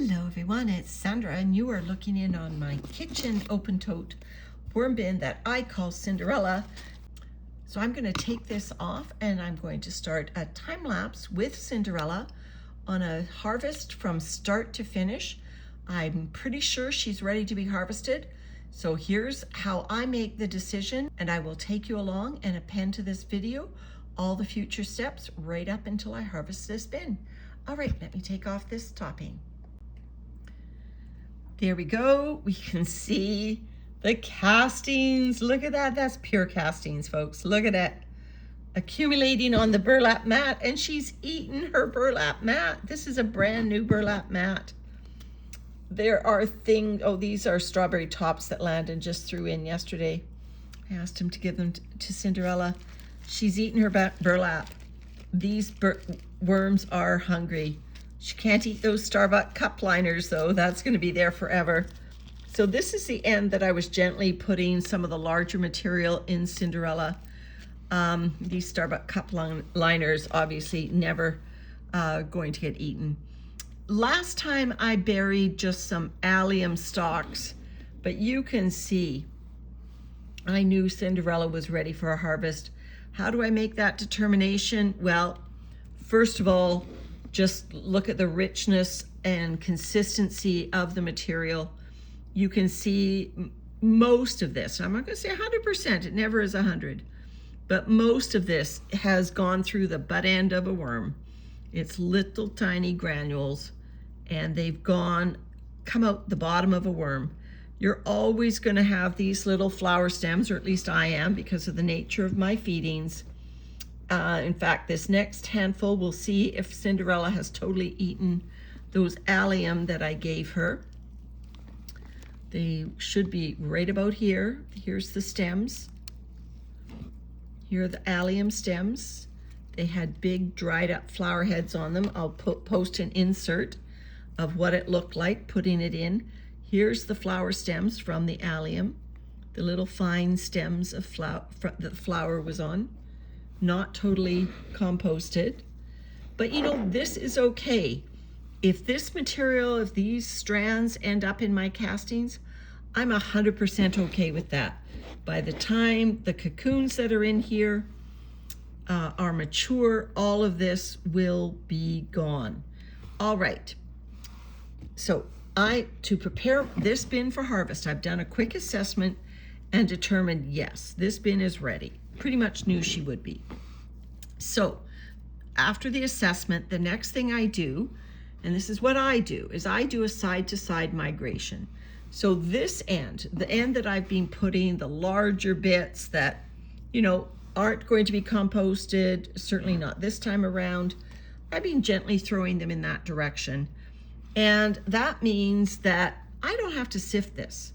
Hello everyone, it's Sandra and you are looking in on my kitchen open tote worm bin that I call Cinderella. So I'm going to take this off and I'm going to start a time lapse with Cinderella on a harvest from start to finish. I'm pretty sure she's ready to be harvested. So here's how I make the decision, and I will take you along and append to this video all the future steps right up until I harvest this bin. All right, let me take off this topping. There we go. We can see the castings. Look at that. That's pure castings, folks. Look at it. Accumulating on the burlap mat, and she's eaten her burlap mat. This is a brand new burlap mat. There are these are strawberry tops that Landon just threw in yesterday. I asked him to give them to Cinderella. She's eaten her burlap. These worms are hungry. She can't eat those Starbucks cup liners though. That's going to be there forever. So this is the end that I was gently putting some of the larger material in Cinderella. These Starbucks cup liners obviously never going to get eaten. Last time I buried just some allium stalks, but you can see I knew Cinderella was ready for a harvest. How do I make that determination? Well, first of all, just look at the richness and consistency of the material. You can see most of this. I'm not going to say 100%. It never is 100. But most of this has gone through the butt end of a worm. It's little tiny granules, and they've come out the bottom of a worm. You're always going to have these little flower stems, or at least I am, because of the nature of my feedings. In fact, this next handful, we'll see if Cinderella has totally eaten those allium that I gave her. They should be right about here. Here's the stems. Here are the allium stems. They had big dried up flower heads on them. I'll post an insert of what it looked like putting it in. Here's the flower stems from the allium, the little fine stems of that the flower was on. Not totally composted, but you know, this is okay. If this material, if these strands end up in my castings, I'm 100% okay with that. By the time the cocoons that are in here are mature, all of this will be gone. All right, so to prepare this bin for harvest, I've done a quick assessment and determined, yes, this bin is ready. Pretty much knew she would be. So after the assessment, the next thing I do, and this is what I do, is I do a side-to-side migration. So this end, the end that I've been putting the larger bits that, you know, aren't going to be composted, certainly not this time around, I've been gently throwing them in that direction. And that means that I don't have to sift this.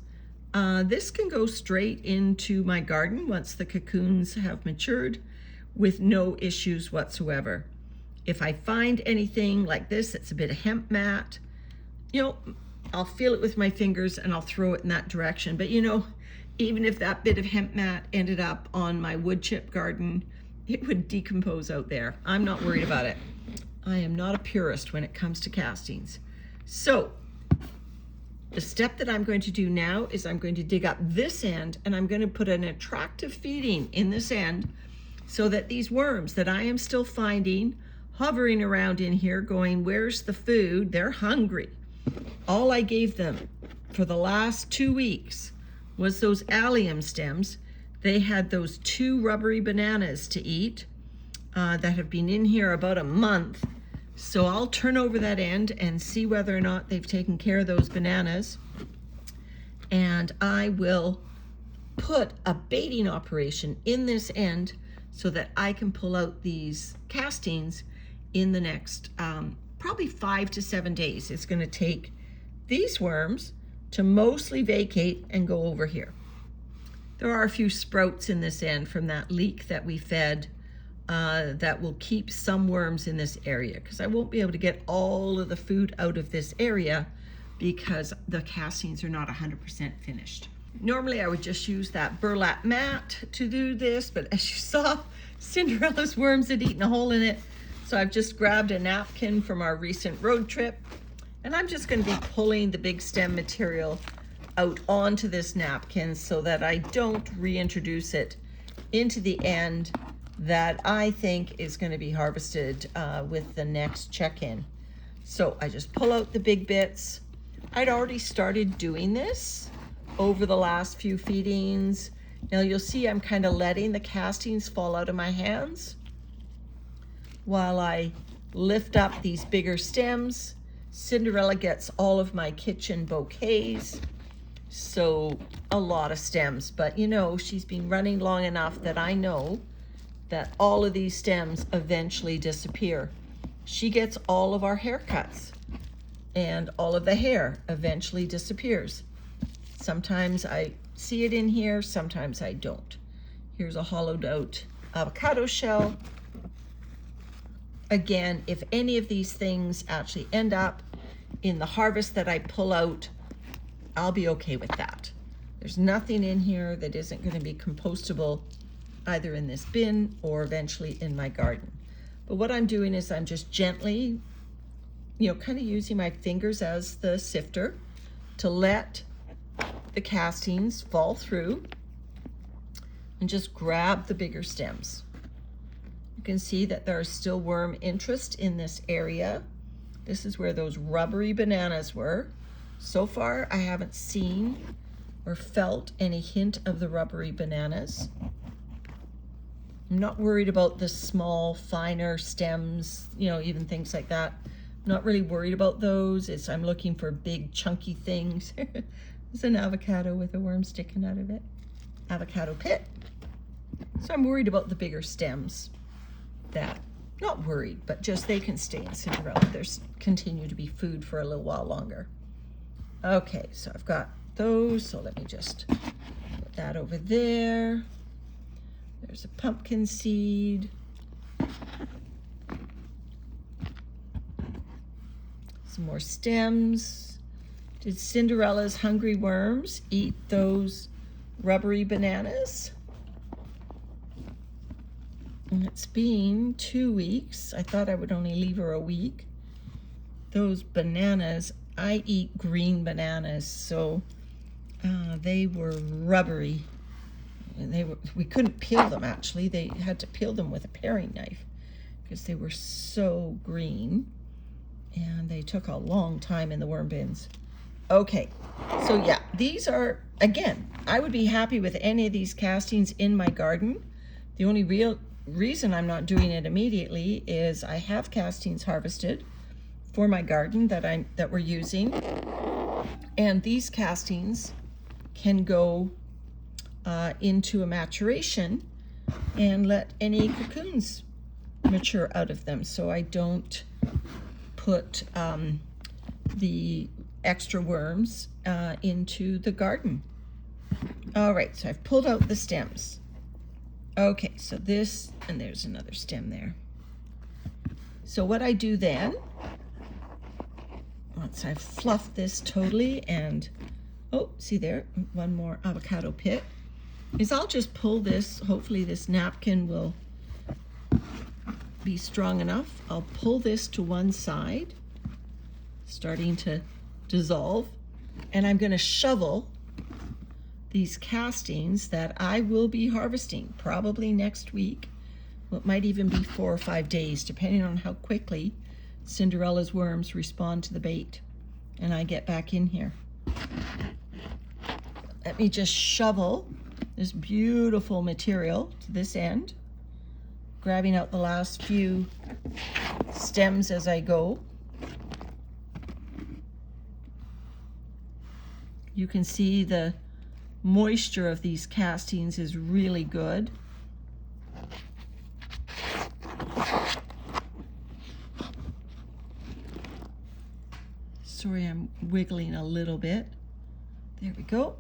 This can go straight into my garden once the cocoons have matured with no issues whatsoever. If I find anything like this, it's a bit of hemp mat, you know, I'll feel it with my fingers and I'll throw it in that direction. But you know, even if that bit of hemp mat ended up on my wood chip garden, it would decompose out there. I'm not worried about it. I am not a purist when it comes to castings. So the step that I'm going to do now is I'm going to dig up this end and I'm going to put an attractive feeding in this end so that these worms that I am still finding hovering around in here going, where's the food? They're hungry. All I gave them for the last 2 weeks was those allium stems. They had those 2 rubbery bananas to eat that have been in here about a month. So I'll turn over that end and see whether or not they've taken care of those bananas. And I will put a baiting operation in this end so that I can pull out these castings in the next probably 5 to 7 days. It's going to take these worms to mostly vacate and go over here. There are a few sprouts in this end from that leek that we fed that will keep some worms in this area, because I won't be able to get all of the food out of this area because the castings are not 100% finished. Normally I would just use that burlap mat to do this, but as you saw, Cinderella's worms had eaten a hole in it. So I've just grabbed a napkin from our recent road trip And I'm just going to be pulling the big stem material out onto this napkin so that I don't reintroduce it into the end that I think is going to be harvested with the next check-in. So I just pull out the big bits. I'd already started doing this over the last few feedings. Now you'll see I'm kind of letting the castings fall out of my hands while I lift up these bigger stems. Cinderella gets all of my kitchen bouquets, so a lot of stems, but you know, she's been running long enough that I know that all of these stems eventually disappear. She gets all of our haircuts, and all of the hair eventually disappears. Sometimes I see it in here, sometimes I don't. Here's a hollowed out avocado shell. Again, if any of these things actually end up in the harvest that I pull out, I'll be okay with that. There's nothing in here that isn't going to be compostable either in this bin or eventually in my garden. But what I'm doing is I'm just gently, you know, kind of using my fingers as the sifter to let the castings fall through and just grab the bigger stems. You can see that there is still worm interest in this area. This is where those rubbery bananas were. So far, I haven't seen or felt any hint of the rubbery bananas. I'm not worried about the small, finer stems, you know, even things like that. I'm not really worried about those. I'm looking for big, chunky things. There's an avocado with a worm sticking out of it. Avocado pit. So I'm worried about the bigger stems. That, not worried, but just they can stay in Cinderella. There's continue to be food for a little while longer. Okay, so I've got those, so let me just put that over there. There's a pumpkin seed. Some more stems. Did Cinderella's hungry worms eat those rubbery bananas? And it's been 2 weeks. I thought I would only leave her a week. Those bananas, I eat green bananas, so they were rubbery. And we couldn't peel them actually. They had to peel them with a paring knife because they were so green, and they took a long time in the worm bins. Okay, so yeah, these are, again, I would be happy with any of these castings in my garden. The only real reason I'm not doing it immediately is I have castings harvested for my garden that we're using, and these castings can go into a maturation and let any cocoons mature out of them, so I don't put the extra worms into the garden. All right, so I've pulled out the stems. Okay, so this, and there's another stem there. So what I do then, once I've fluffed this totally and, oh, see there, one more avocado pit, is I'll just pull this, hopefully this napkin will be strong enough. I'll pull this to one side, starting to dissolve, and I'm gonna shovel these castings that I will be harvesting probably next week. Well, it might even be 4 or 5 days, depending on how quickly Cinderella's worms respond to the bait and I get back in here. Let me just shovel this beautiful material to this end, grabbing out the last few stems as I go. You can see the moisture of these castings is really good. Sorry, I'm wiggling a little bit. There we go.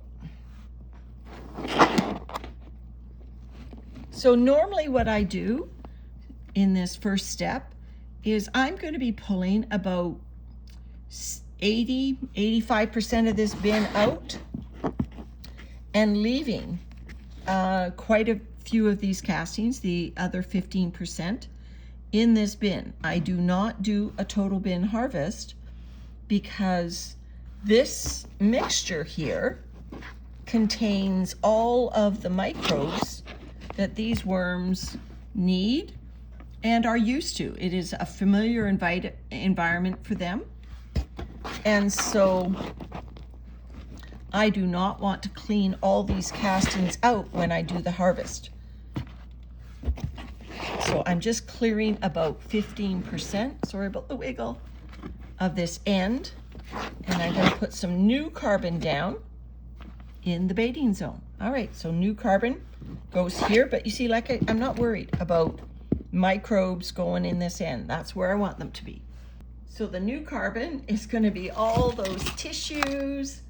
So normally what I do in this first step is I'm going to be pulling about 85% of this bin out and leaving quite a few of these castings, the other 15%, in this bin. I do not do a total bin harvest because this mixture here contains all of the microbes that these worms need and are used to. It is a familiar environment for them. And so I do not want to clean all these castings out when I do the harvest. So I'm just clearing about 15%, sorry about the wiggle, of this end. And I'm going to put some new carbon down in the baiting zone. All right, so new carbon goes here, but you see, like I'm not worried about microbes going in this end. That's where I want them to be. So the new carbon is going to be all those tissues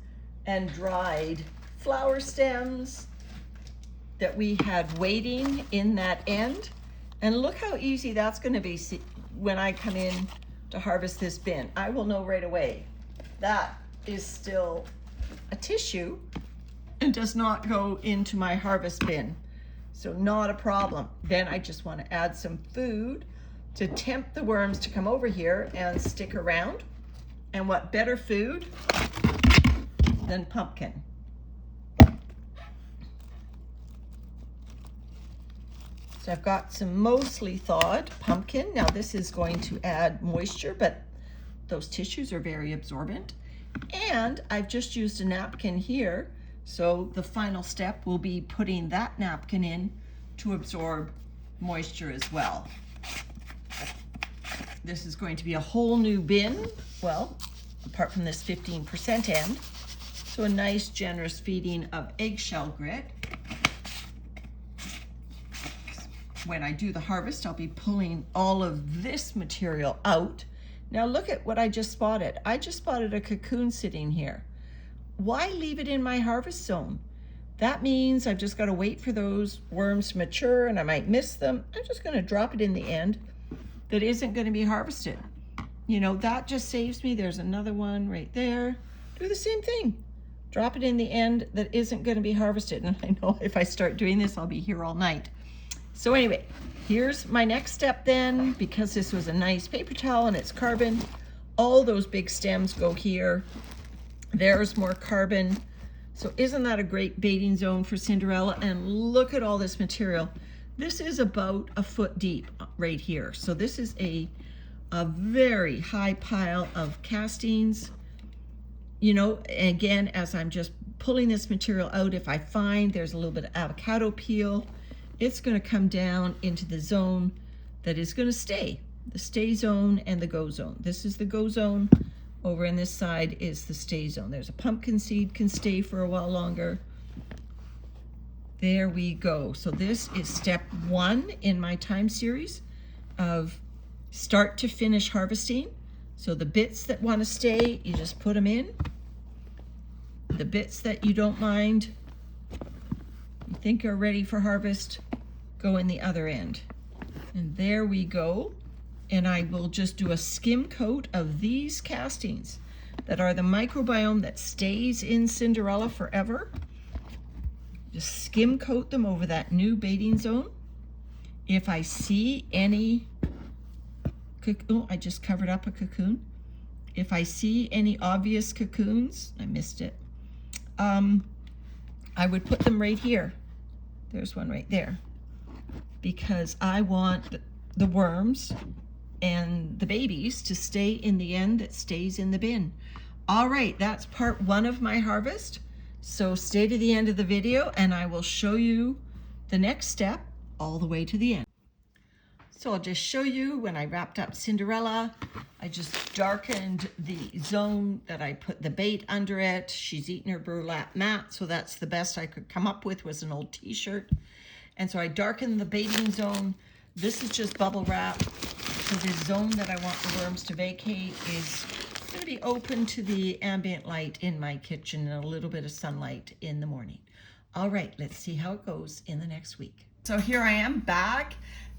and dried flower stems that we had waiting in that end. And look how easy that's going to be when I come in to harvest this bin. I will know right away that is still a tissue and does not go into my harvest bin. So not a problem. Then I just want to add some food to tempt the worms to come over here and stick around. And what better food than pumpkin? So I've got some mostly thawed pumpkin. Now this is going to add moisture, but those tissues are very absorbent. And I've just used a napkin here. So the final step will be putting that napkin in to absorb moisture as well. This is going to be a whole new bin, well, apart from this 15% end. So a nice generous feeding of eggshell grit. When I do the harvest, I'll be pulling all of this material out. Now look at what I just spotted. I just spotted a cocoon sitting here. Why leave it in my harvest zone? That means I've just got to wait for those worms to mature and I might miss them. I'm just going to drop it in the end that isn't going to be harvested. You know, that just saves me. There's another one right there. Do the same thing. Drop it in the end that isn't going to be harvested. And I know if I start doing this, I'll be here all night. So anyway, here's my next step then, because this was a nice paper towel and it's carbon. All those big stems go here. There's more carbon. So isn't that a great baiting zone for Cinderella? And look at all this material. This is about a foot deep right here. So this is a very high pile of castings. You know, again, as I'm just pulling this material out, if I find there's a little bit of avocado peel, it's going to come down into the zone that is going to stay, the stay zone and the go zone. This is the go zone. Over in this side is the stay zone. There's a pumpkin seed, can stay for a while longer. There we go. So this is step 1 in my time series of start to finish harvesting. So the bits that want to stay, you just put them in. The bits that you don't mind, you think are ready for harvest, go in the other end. And there we go. And I will just do a skim coat of these castings that are the microbiome that stays in Cinderella forever. Just skim coat them over that new baiting zone. If I see any, oh, I just covered up a cocoon. If I see any obvious cocoons, I missed it, I would put them right here. There's one right there. Because I want the worms and the babies to stay in the end that stays in the bin. All right, that's part 1 of my harvest. So stay to the end of the video and I will show you the next step all the way to the end. So I'll just show you when I wrapped up Cinderella. I just darkened the zone that I put the bait under it. She's eaten her burlap mat, so that's the best I could come up with was an old t-shirt. And so I darkened the baiting zone. This is just bubble wrap. So the zone that I want the worms to vacate is going to be open to the ambient light in my kitchen and a little bit of sunlight in the morning. All right, let's see how it goes in the next week. So here I am back.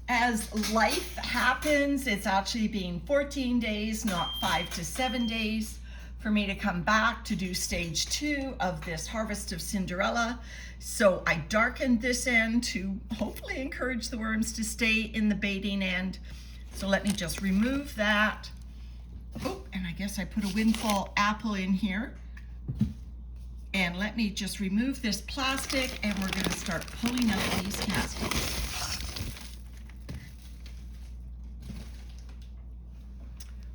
As life happens, it's actually been 14 days, not 5 to 7 days, for me to come back to do stage 2 of this harvest of Cinderella. So I darkened this end to hopefully encourage the worms to stay in the baiting end. So let me just remove that. Oh, and I guess I put a windfall apple in here. And let me just remove this plastic and we're going to start pulling out these castings.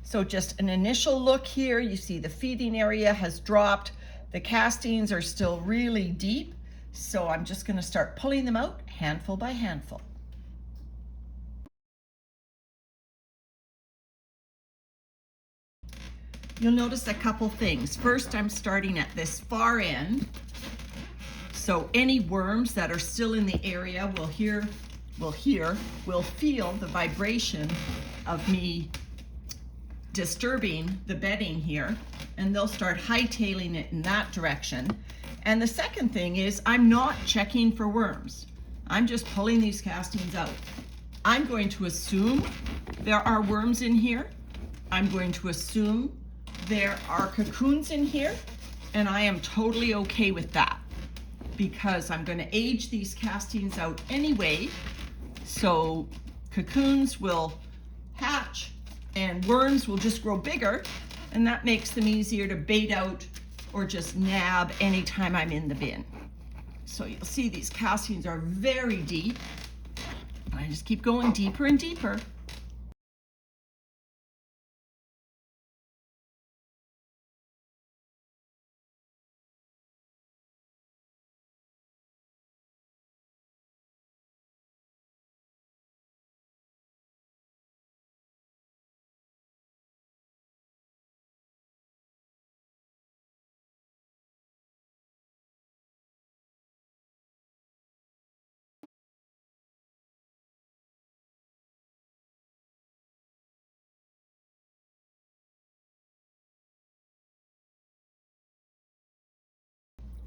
So just an initial look here, you see the feeding area has dropped. The castings are still really deep. So I'm just going to start pulling them out handful by handful. You'll notice a couple things. First, I'm starting at this far end. So any worms that are still in the area will feel the vibration of me disturbing the bedding here, and they'll start hightailing it in that direction. And the second thing is I'm not checking for worms. I'm just pulling these castings out. I'm going to assume there are worms in here. I'm going to assume there are cocoons in here, and I am totally okay with that because I'm going to age these castings out anyway, so cocoons will hatch and worms will just grow bigger, and that makes them easier to bait out or just nab anytime I'm in the bin. So you'll see these castings are very deep. I just keep going deeper and deeper.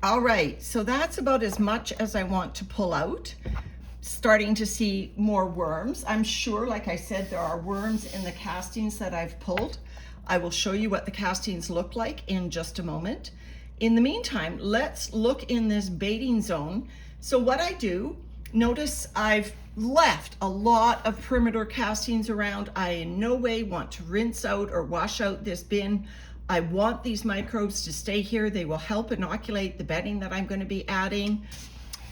All right, so that's about as much as I want to pull out. Starting to see more worms. I'm sure, like I said, there are worms in the castings that I've pulled. I will show you what the castings look like in just a moment. In the meantime, let's look in this baiting zone. So what I do, notice I've left a lot of perimeter castings around. I in no way want to rinse out or wash out this bin. I want these microbes to stay here. They will help inoculate the bedding that I'm going to be adding.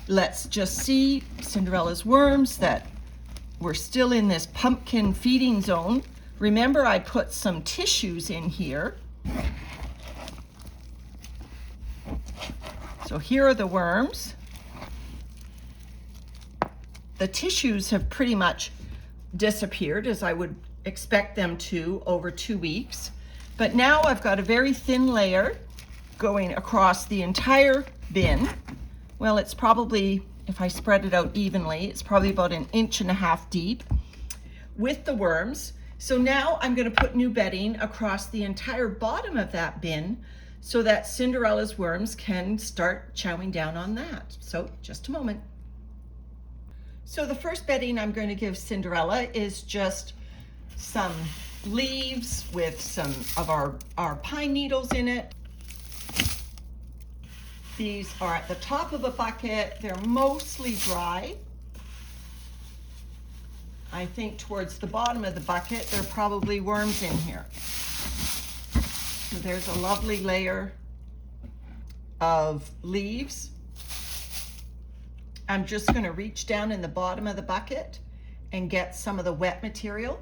Let's just see Cinderella's worms that we're still in this pumpkin feeding zone. Remember, I put some tissues in here. So here are the worms. The tissues have pretty much disappeared, as I would expect them to over 2 weeks. But now I've got a very thin layer going across the entire bin. Well, it's probably, if I spread it out evenly, it's probably about 1.5 inches deep with the worms. So now I'm going to put new bedding across the entire bottom of that bin so that Cinderella's worms can start chowing down on that. So just a moment. So the first bedding I'm going to give Cinderella is just some leaves with some of our pine needles in it. These are at the top of a bucket. They're mostly dry. I think towards the bottom of the bucket, there are probably worms in here. So there's a lovely layer of leaves. I'm just going to reach down in the bottom of the bucket and get some of the wet material.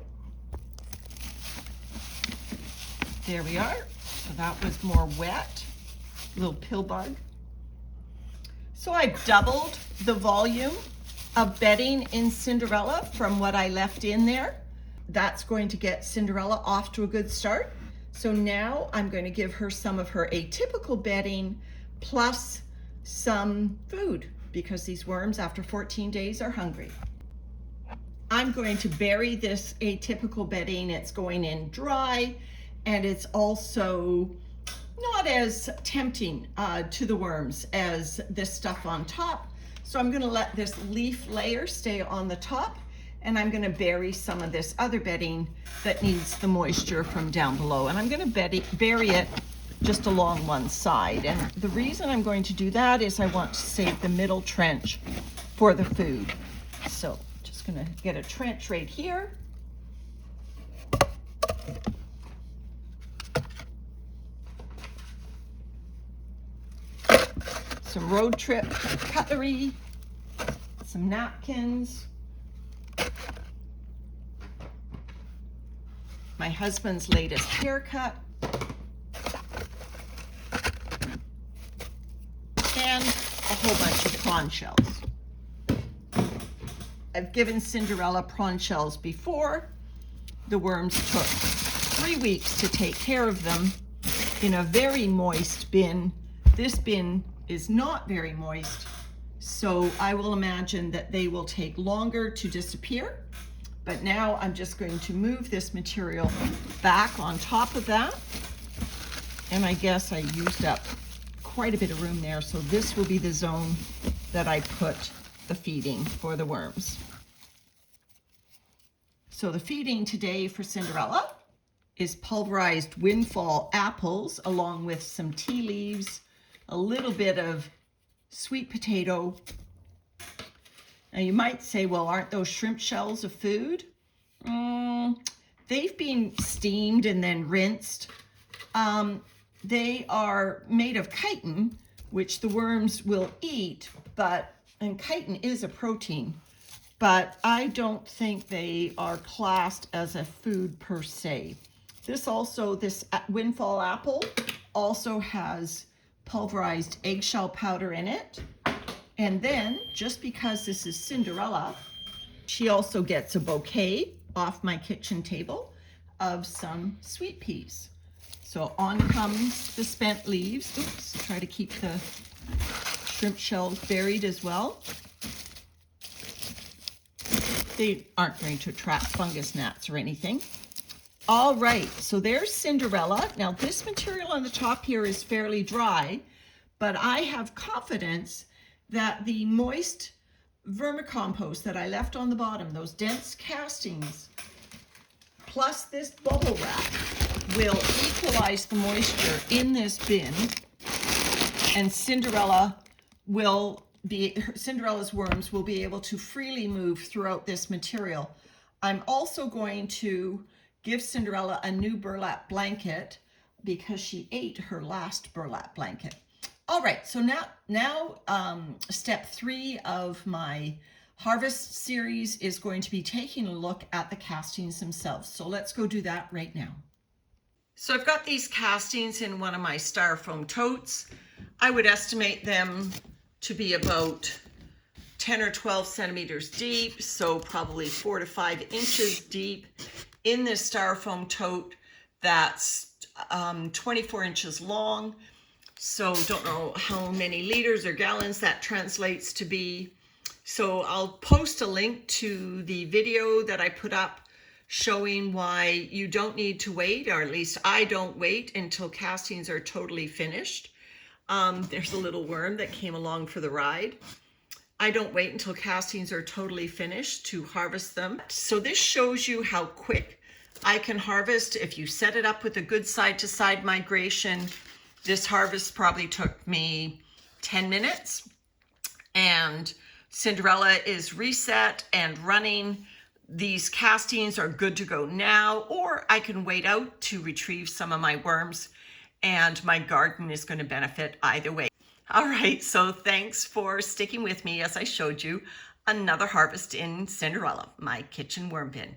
There we are. So that was more wet, little pill bug. So I doubled the volume of bedding in Cinderella from what I left in there. That's going to get Cinderella off to a good start. So now I'm going to give her some of her atypical bedding plus some food because these worms after 14 days are hungry. I'm going to bury this atypical bedding. It's going in dry and it's also not as tempting to the worms as this stuff on top. So I'm going to let this leaf layer stay on the top and I'm going to bury some of this other bedding that needs the moisture from down below. And I'm going to bury it just along one side. And the reason I'm going to do that is I want to save the middle trench for the food. So just going to get a trench right here. some road trip cutlery, some napkins, my husband's latest haircut, and a whole bunch of prawn shells. I've given Cinderella prawn shells before. The worms took 3 weeks to take care of them in a very moist bin. This bin is not very moist, so I will imagine that they will take longer to disappear. But now I'm just going to move this material back on top of that. And I guess I used up quite a bit of room there, so this will be the zone that I put the feeding for the worms. So the feeding today for Cinderella is pulverized windfall apples along with some tea leaves, a little bit of sweet potato. Now you might say, well, aren't those shrimp shells a food? They've been steamed and then rinsed. They are made of chitin, which the worms will eat, and chitin is a protein, but I don't think they are classed as a food per se. This windfall apple also has pulverized eggshell powder in it. And then, just because this is Cinderella, she also gets a bouquet off my kitchen table of some sweet peas. So on comes the spent leaves. Oops, try to keep the shrimp shells buried as well. They aren't going to attract fungus gnats or anything. All right, so there's Cinderella. Now this material on the top here is fairly dry, but I have confidence that the moist vermicompost that I left on the bottom, those dense castings, plus this bubble wrap will equalize the moisture in this bin, and Cinderella's worms will be able to freely move throughout this material. I'm also going to give Cinderella a new burlap blanket because she ate her last burlap blanket. All right, so now step 3 of my harvest series is going to be taking a look at the castings themselves. So let's go do that right now. So I've got these castings in one of my styrofoam totes. I would estimate them to be about 10 or 12 centimeters deep, so probably 4 to 5 inches deep in this styrofoam tote that's 24 inches long. So don't know how many liters or gallons that translates to be. So I'll post a link to the video that I put up showing why you don't need to wait, or at least I don't wait until castings are totally finished. There's a little worm that came along for the ride. I don't wait until castings are totally finished to harvest them. So this shows you how quick I can harvest if you set it up with a good side-to-side migration. This harvest probably took me 10 minutes, and Cinderella is reset and running. These castings are good to go now, or I can wait out to retrieve some of my worms, and my garden is going to benefit either way. All right, so thanks for sticking with me as I showed you another harvest in Cinderella, my kitchen worm bin.